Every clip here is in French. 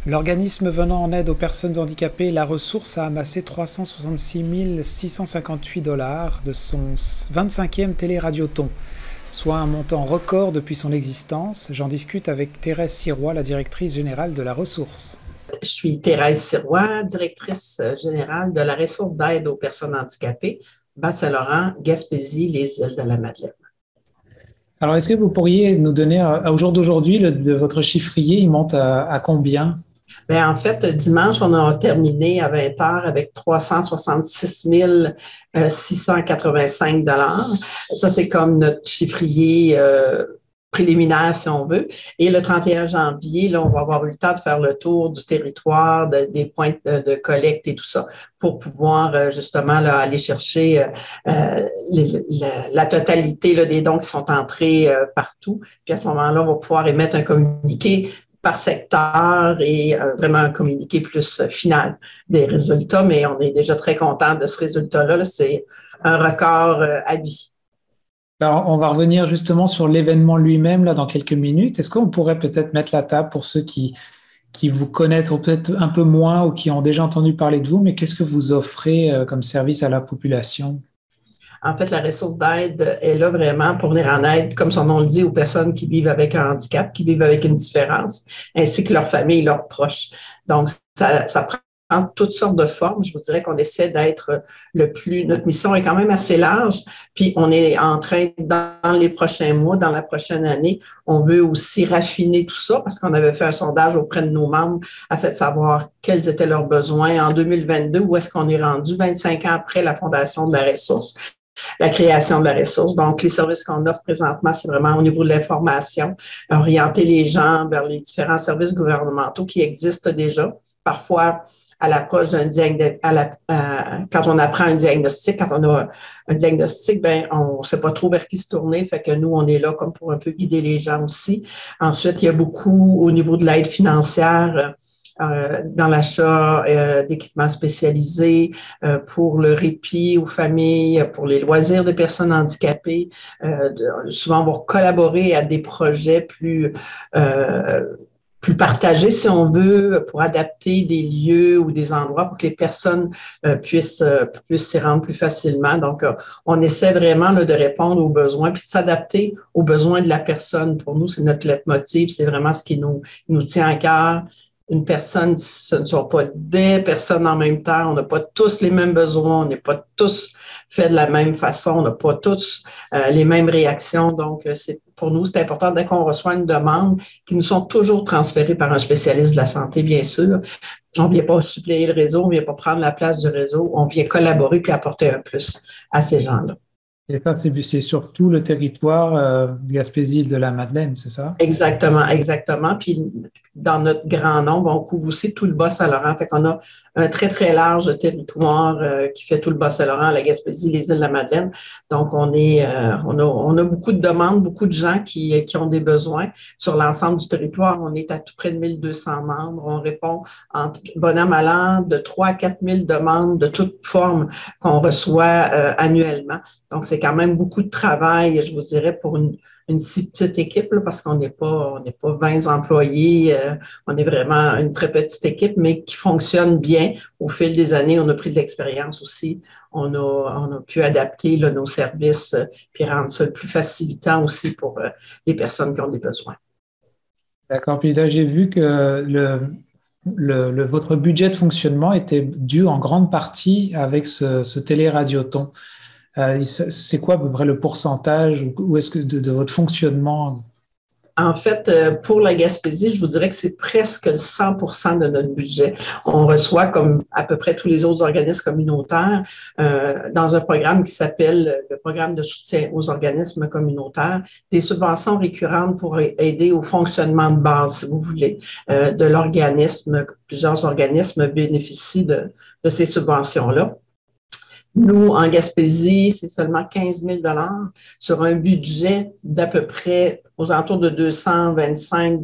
L'organisme venant en aide aux personnes handicapées, La Ressource, a amassé 366 658 $ de son 25e téléradioton, soit un montant record depuis son existence. J'en discute avec Thérèse Sirois, la directrice générale de La Ressource. Je suis Thérèse Sirois, directrice générale de la ressource d'aide aux personnes handicapées, Bas-Saint-Laurent, Gaspésie, les îles de la Madeleine. Alors, est-ce que vous pourriez nous donner, au jour d'aujourd'hui, votre chiffrier, il monte à combien? Bien, en fait, dimanche, on a terminé à 20 heures avec 366 685 $. Ça, c'est comme notre chiffrier préliminaire, si on veut. Et le 31 janvier, là, on va avoir eu le temps de faire le tour du territoire, des points de collecte et tout ça, pour pouvoir justement là, aller chercher la totalité là, des dons qui sont entrés partout. Puis à ce moment-là, on va pouvoir émettre un communiqué par secteur et vraiment un communiqué plus final des résultats, mais on est déjà très content de ce résultat-là. Là. C'est un record à vie. Alors, on va revenir justement sur l'événement lui-même là dans quelques minutes. Est-ce qu'on pourrait peut-être mettre la table pour ceux qui vous connaissent peut-être un peu moins ou qui ont déjà entendu parler de vous, mais qu'est-ce que vous offrez comme service à la population? En fait, la ressource d'aide est là vraiment pour venir en aide, comme son nom le dit, aux personnes qui vivent avec un handicap, qui vivent avec une différence, ainsi que leurs familles et leurs proches. Donc, ça prend toutes sortes de formes. Je vous dirais qu'on essaie d'être notre mission est quand même assez large, puis on est en train, dans les prochains mois, dans la prochaine année, on veut aussi raffiner tout ça parce qu'on avait fait un sondage auprès de nos membres afin de savoir quels étaient leurs besoins en 2022, où est-ce qu'on est rendu 25 ans après la fondation de la ressource. La création de la ressource. Donc, les services qu'on offre présentement, c'est vraiment au niveau de l'information, orienter les gens vers les différents services gouvernementaux qui existent déjà. Parfois, à l'approche d'un diagnostic, quand on apprend un diagnostic, quand on a un diagnostic, ben on ne sait pas trop vers qui se tourner, fait que nous, on est là comme pour un peu guider les gens aussi. Ensuite, il y a beaucoup au niveau de l'aide financière, dans l'achat d'équipements spécialisés, pour le répit aux familles, pour les loisirs des personnes handicapées. Souvent, on va collaborer à des projets plus partagés, si on veut, pour adapter des lieux ou des endroits pour que les personnes puissent s'y rendre plus facilement. Donc, on essaie vraiment là, de répondre aux besoins puis de s'adapter aux besoins de la personne. Pour nous, c'est notre leitmotiv, c'est vraiment ce qui nous tient à cœur. Une personne, ce ne sont pas des personnes en même temps, on n'a pas tous les mêmes besoins, on n'est pas tous faits de la même façon, on n'a pas tous les mêmes réactions. Donc, pour nous, c'est important dès qu'on reçoit une demande qui nous sont toujours transférées par un spécialiste de la santé, bien sûr. On ne vient pas suppléer le réseau, on ne vient pas prendre la place du réseau, on vient collaborer puis apporter un plus à ces gens-là. Et ça, c'est surtout le territoire Gaspésie-Îles de la Madeleine, c'est ça? Exactement, exactement. Puis, dans notre grand nombre, on couvre aussi tout le Bas-Saint-Laurent. Fait qu'on a un très, très large territoire qui fait tout le Bas-Saint-Laurent, la Gaspésie, les îles de la Madeleine. Donc, on a beaucoup de demandes, beaucoup de gens qui ont des besoins. Sur l'ensemble du territoire, on est à tout près de 1200 membres. On répond en bon an, mal an, de 3 à 4 000 demandes de toute forme qu'on reçoit annuellement. Donc, c'est quand même beaucoup de travail, je vous dirais, pour une si petite équipe, là, parce qu'on n'est pas 20 employés, on est vraiment une très petite équipe, mais qui fonctionne bien. Au fil des années, on a pris de l'expérience aussi. On a pu adapter là, nos services puis rendre ça plus facilitant aussi pour les personnes qui ont des besoins. D'accord. Puis là, j'ai vu que votre budget de fonctionnement était dû en grande partie avec ce téléradioton. C'est quoi à peu près le pourcentage ou est-ce que de votre fonctionnement? En fait, pour la Gaspésie, je vous dirais que c'est presque 100% de notre budget. On reçoit, comme à peu près tous les autres organismes communautaires, dans un programme qui s'appelle le programme de soutien aux organismes communautaires, des subventions récurrentes pour aider au fonctionnement de base, si vous voulez, de l'organisme. Plusieurs organismes bénéficient de ces subventions-là. Nous, en Gaspésie, c'est seulement 15 000 $ sur un budget d'à peu près aux alentours de 225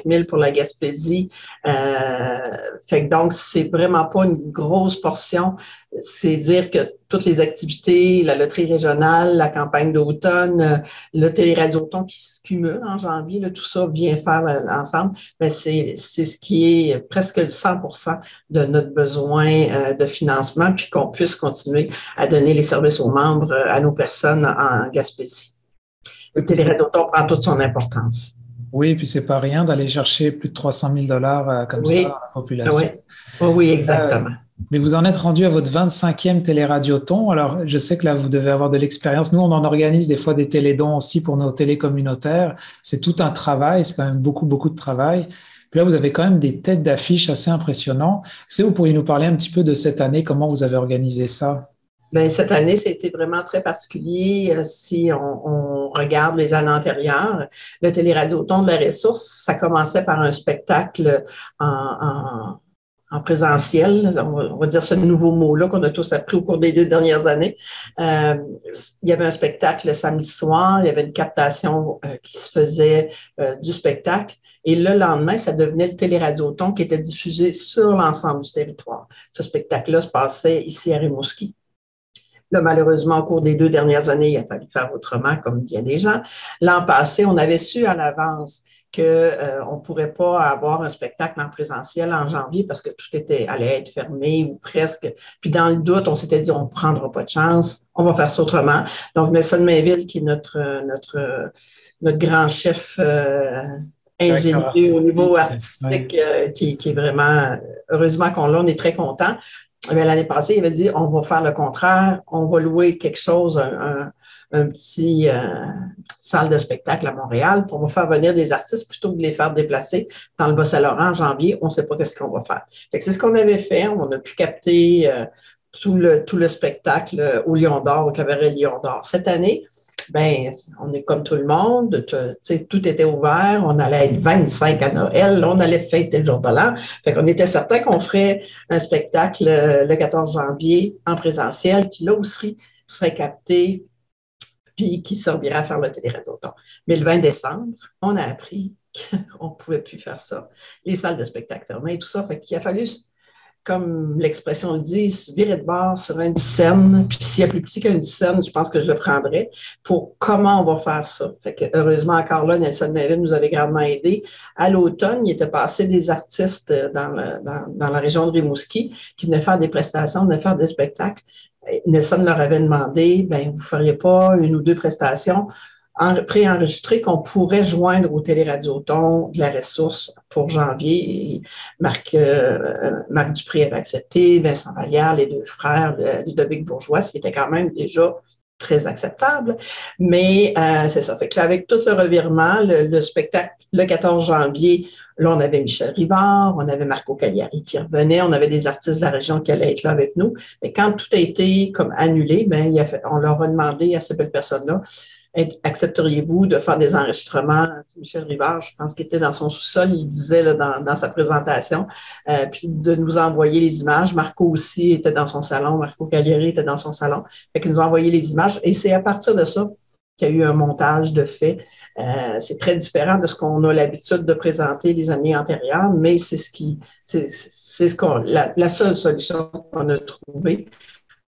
000 pour la Gaspésie. Fait que donc, c'est vraiment pas une grosse portion. C'est dire que toutes les activités, la loterie régionale, la campagne d'automne, le téléradioton qui se cumule en janvier, là, tout ça vient faire l'ensemble. Mais c'est ce qui est presque 100% de notre besoin de financement, puis qu'on puisse continuer à donner les services aux membres, à nos personnes en Gaspésie. Le téléradioton prend toute son importance. Oui, puis c'est pas rien d'aller chercher plus de 300 000 $ comme ça dans la population. Oui, oui, exactement. Mais vous en êtes rendu à votre 25e téléradioton. Alors, je sais que là, vous devez avoir de l'expérience. Nous, on en organise des fois des télédons aussi pour nos télés communautaires. C'est tout un travail, c'est quand même beaucoup, beaucoup de travail. Puis là, vous avez quand même des têtes d'affiche assez impressionnantes. Est-ce que vous pourriez nous parler un petit peu de cette année, comment vous avez organisé ça? Bien, cette année, c'était vraiment très particulier. Si on regarde les années antérieures, le téléradioton de la ressource, ça commençait par un spectacle en présentiel, on va dire ce nouveau mot-là qu'on a tous appris au cours des 2 dernières années. Il y avait un spectacle le samedi soir, il y avait une captation qui se faisait du spectacle. Et le lendemain, ça devenait le téléradioton qui était diffusé sur l'ensemble du territoire. Ce spectacle-là se passait ici à Rimouski. Là, malheureusement, au cours des 2 dernières années, il a fallu faire autrement, comme bien des gens. L'an passé, on avait su à l'avance qu'on ne pourrait pas avoir un spectacle en présentiel en janvier parce que tout allait être fermé ou presque. Puis dans le doute, on s'était dit, on ne prendra pas de chance, on va faire ça autrement. Donc, Nelson Mainville, qui est notre grand chef ingénieux au niveau artistique, qui est vraiment, heureusement qu'on l'a, on est très contents. L'année passée, il avait dit, on va faire le contraire, on va louer quelque chose, un petit salle de spectacle à Montréal pour faire venir des artistes plutôt que de les faire déplacer dans le Bas-Saint-Laurent en janvier. On ne sait pas qu'est-ce qu'on va faire. Fait que c'est ce qu'on avait fait. On a pu capter tout le spectacle au Lion d'Or, au cabaret Lion d'Or. Cette année, ben, on est comme tout le monde, tout était ouvert, on allait être 25 à Noël, on allait fêter le jour de l'an. Fait qu'on était certain qu'on ferait un spectacle le 14 janvier en présentiel qui, là aussi, serait capté puis qui servirait à faire le téléradioton. Mais le 20 décembre, on a appris qu'on ne pouvait plus faire ça. Les salles de spectacle fermées et tout ça. Fait qu'il a fallu, comme l'expression le dit, se virer de bord sur un 10 cents. Puis s'il y a plus petit qu'un 10 cents, je pense que je le prendrais pour comment on va faire ça. Fait que heureusement, encore là, Nelson Mainville nous avait grandement aidé. À l'automne, il était passé des artistes dans la région de Rimouski qui venaient faire des prestations, venaient faire des spectacles. Nelson leur avait demandé, ben vous ne feriez pas 1 ou 2 prestations préenregistrées qu'on pourrait joindre au téléradioton de la ressource pour janvier. Et Marc Dupré avait accepté, Vincent Vallière, les 2 frères, Ludovic Bourgeois, ce qui était quand même déjà très acceptable. Mais c'est ça. Fait que là, avec tout le revirement, le spectacle, le 14 janvier, là, on avait Michel Rivard, on avait Marco Cagliari qui revenait, on avait des artistes de la région qui allaient être là avec nous. Mais quand tout a été comme annulé, ben, on leur a demandé à ces belles personnes-là, accepteriez-vous de faire des enregistrements? Michel Rivard, je pense qu'il était dans son sous-sol, il disait là, dans sa présentation, puis de nous envoyer les images. Marco aussi était dans son salon, Marco Cagliari était dans son salon, fait qu'il nous a envoyé les images et c'est à partir de ça qu'il y a eu un montage de fait. C'est très différent de ce qu'on a l'habitude de présenter les années antérieures, mais c'est la seule solution qu'on a trouvée.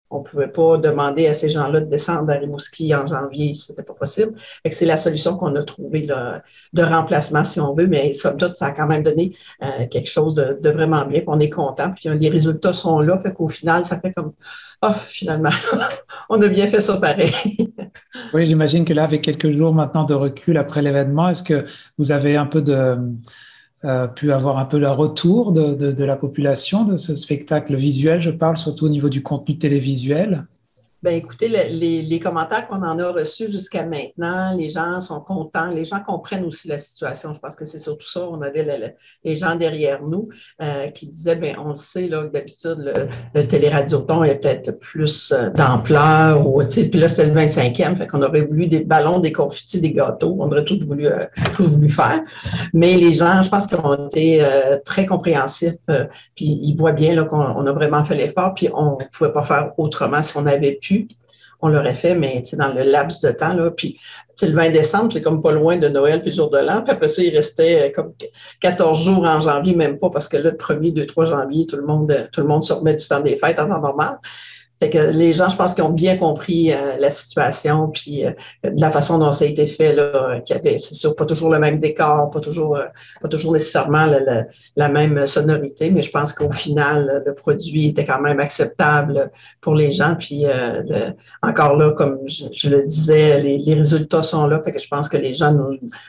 On ne pouvait pas demander à ces gens-là de descendre à Rimouski en janvier, ce n'était pas possible. Fait que c'est la solution qu'on a trouvée de remplacement, si on veut, mais somme toute, ça a quand même donné quelque chose de vraiment bien, puis on est content, puis les résultats sont là, fait qu'au final, ça fait comme finalement, on a bien fait ça pareil. Oui, j'imagine que là, avec quelques jours maintenant de recul après l'événement, est-ce que vous avez un peu pu avoir un peu le retour de la population de ce spectacle visuel? Je parle surtout au niveau du contenu télévisuel. Bien, écoutez, les commentaires qu'on en a reçus jusqu'à maintenant, les gens sont contents, les gens comprennent aussi la situation. Je pense que c'est surtout ça. On avait les gens derrière nous qui disaient, bien, on le sait, là, que d'habitude, le téléradioton est peut-être plus d'ampleur, puis là, c'est le 25e, fait qu'on aurait voulu des ballons, des confettis, des gâteaux. On aurait tout voulu faire. Mais les gens, je pense qu'ils ont été très compréhensifs, puis ils voient bien là, qu'on a vraiment fait l'effort, puis on ne pouvait pas faire autrement si on avait pu. on l'aurait fait, mais dans le laps de temps, là, puis le 20 décembre, c'est comme pas loin de Noël puis le jour de l'an, puis après ça, il restait comme 14 jours en janvier, même pas, parce que là, le 1er, 2, 3 janvier, tout le monde se remet du temps des fêtes en temps normal. Fait que les gens, je pense qu'ils ont bien compris la situation, puis de la façon dont ça a été fait, là, qu'il y avait, c'est sûr, pas toujours le même décor, pas toujours nécessairement la même sonorité, mais je pense qu'au final, le produit était quand même acceptable pour les gens. Puis encore là, comme je le disais, les résultats sont là, fait que je pense que les gens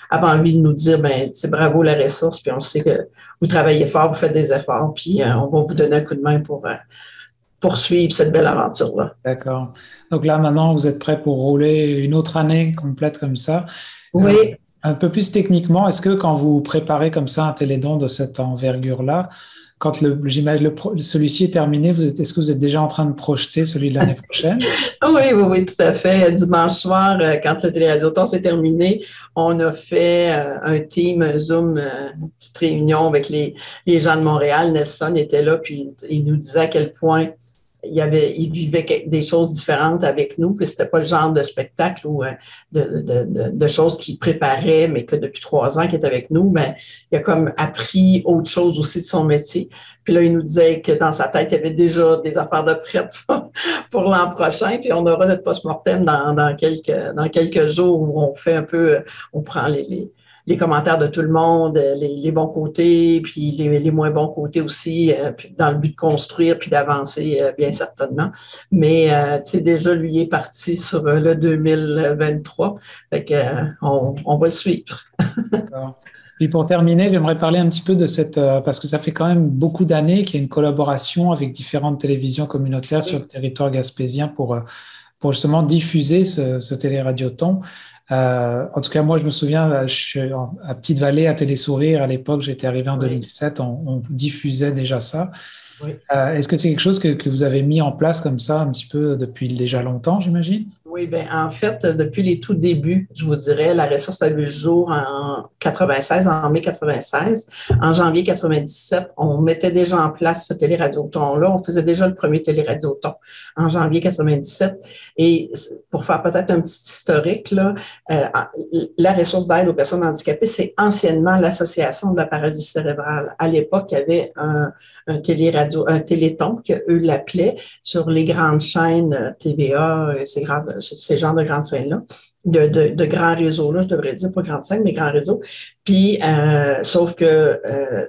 avaient envie de nous dire, ben, c'est bravo la ressource, puis on sait que vous travaillez fort, vous faites des efforts, puis on va vous donner un coup de main pour poursuivre cette belle aventure-là. D'accord. Donc là, maintenant, vous êtes prêt pour rouler une autre année complète comme ça. Oui. Un peu plus techniquement, est-ce que quand vous préparez comme ça un télédon de cette envergure-là, quand celui-ci est terminé, est-ce que vous êtes déjà en train de projeter celui de l'année prochaine? Oui, tout à fait. Dimanche soir, quand le Téléradioton s'est terminé, on a fait un team, un Zoom, une petite réunion avec les gens de Montréal. Nelson était là, puis il nous disait à quel point il vivait des choses différentes avec nous, que c'était pas le genre de spectacle ou de choses qu'il préparait, mais que depuis 3 ans qu'il est avec nous, ben, il a comme appris autre chose aussi de son métier. Puis là, il nous disait que dans sa tête, il y avait déjà des affaires de prêtes pour l'an prochain. Puis on aura notre post-mortem dans quelques jours où on fait un peu, on prend les commentaires de tout le monde, les bons côtés, puis les moins bons côtés aussi, puis dans le but de construire puis d'avancer bien certainement. Mais tu sais, déjà, lui il est parti sur le 2023. Fait que on va le suivre. D'accord. Puis pour terminer, j'aimerais parler un petit peu de parce que ça fait quand même beaucoup d'années qu'il y a une collaboration avec différentes télévisions communautaires sur le territoire gaspésien pour justement diffuser ce téléradioton. En tout cas, moi, je me souviens, je suis à Petite-Vallée, à Télésourire, à l'époque, j'étais arrivé en 2007, on diffusait déjà ça. Oui. Est-ce que c'est quelque chose que vous avez mis en place comme ça un petit peu depuis déjà longtemps, j'imagine? Oui, bien, en fait, depuis les tout débuts, je vous dirais, la ressource a vu le jour en 96, en mai 96. En janvier 97, on mettait déjà en place ce téléradioton-là. On faisait déjà le premier téléradioton en janvier 97. Et pour faire peut-être un petit historique, là, la ressource d'aide aux personnes handicapées, c'est anciennement l'Association de la paralysie cérébrale. À l'époque, il y avait un téléthon, qu'eux l'appelaient, sur les grandes chaînes TVA, ces genres de grandes scènes-là, de grands réseaux-là, je devrais dire, pas grandes scènes, mais grands réseaux. Puis, sauf que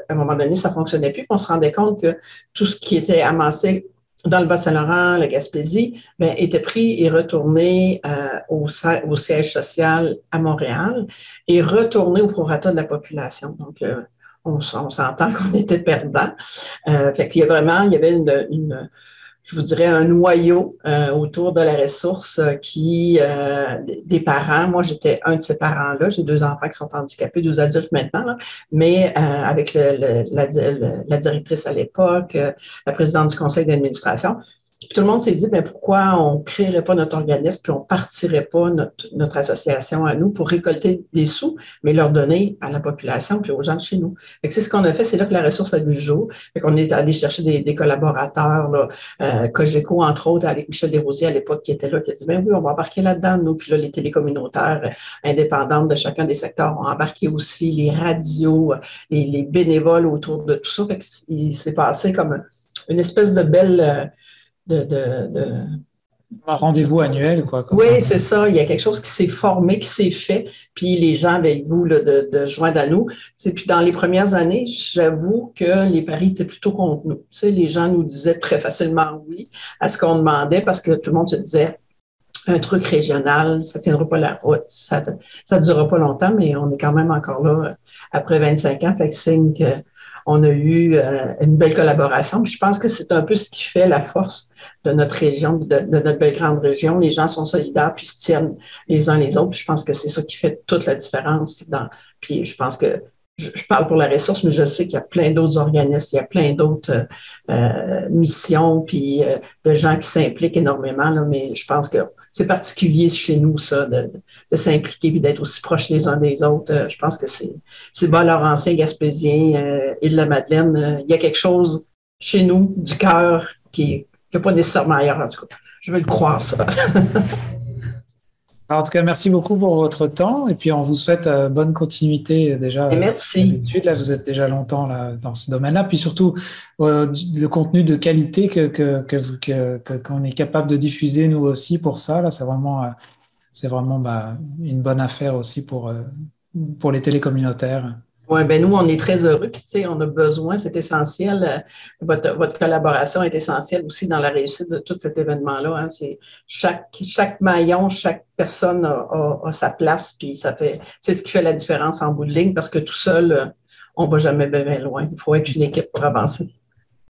à un moment donné, ça fonctionnait plus. On se rendait compte que tout ce qui était amassé dans le Bas-Saint-Laurent, la Gaspésie, ben, était pris et retourné au siège social à Montréal et retourné au prorata de la population. Donc, on s'entend qu'on était perdant. Fait qu'il y avait je vous dirais, un noyau autour de la ressource des parents. Moi, j'étais un de ces parents-là. J'ai 2 enfants qui sont handicapés, 2 adultes maintenant, là. Mais avec la directrice à l'époque, la présidente du conseil d'administration, puis tout le monde s'est dit, bien, pourquoi on ne créerait pas notre organisme puis on ne partirait pas notre association à nous pour récolter des sous, mais leur donner à la population puis aux gens de chez nous. Fait que c'est ce qu'on a fait, c'est là que la ressource a vu le jour. Fait qu'on est allé chercher des collaborateurs, là, Cogeco, entre autres, avec Michel Desrosiers à l'époque qui était là, qui a dit, bien oui, on va embarquer là-dedans, nous. Puis là, les télécommunautaires indépendantes de chacun des secteurs ont embarqué aussi, les radios, les bénévoles autour de tout ça. Fait qu'il s'est passé comme une espèce de belle... Un rendez-vous annuel, quoi. Oui, c'est ça. Il y a quelque chose qui s'est formé, qui s'est fait, puis les gens avaient le goût là, de joindre à nous. Puis dans les premières années, j'avoue que les paris étaient plutôt contre nous. Les gens nous disaient très facilement oui à ce qu'on demandait parce que tout le monde se disait un truc régional, ça ne tiendra pas la route, ça ne durera pas longtemps, mais on est quand même encore là après 25 ans. Fait que c'est on a eu une belle collaboration. Puis je pense que c'est un peu ce qui fait la force de notre région, de notre belle grande région. Les gens sont solidaires puis se tiennent les uns les autres. Puis je pense que c'est ça qui fait toute la différence. Puis je pense que je parle pour la ressource, mais je sais qu'il y a plein d'autres organismes, il y a plein d'autres missions, puis de gens qui s'impliquent énormément. Là, mais je pense que c'est particulier chez nous, ça, de s'impliquer et d'être aussi proches les uns des autres. Je pense que c'est Bas-Laurentien, Gaspésien, Île-de-la-Madeleine. Il y a quelque chose chez nous, du cœur, qui n'est pas nécessairement ailleurs, en tout cas. Je veux le croire, ça. Alors, en tout cas, merci beaucoup pour votre temps et puis on vous souhaite bonne continuité déjà. Et merci. D'habitude, là, vous êtes déjà longtemps là, dans ce domaine-là. Puis surtout, le contenu de qualité qu'on est capable de diffuser nous aussi pour ça. Là, c'est vraiment une bonne affaire aussi pour les télécommunautaires. Oui, ben nous, on est très heureux, puis tu sais, on a besoin, c'est essentiel. Votre collaboration est essentielle aussi dans la réussite de tout cet événement-là. Hein. C'est chaque maillon, chaque personne a sa place, puis c'est ce qui fait la différence en bout de ligne, parce que tout seul, on ne va jamais bien loin. Il faut être une équipe pour avancer.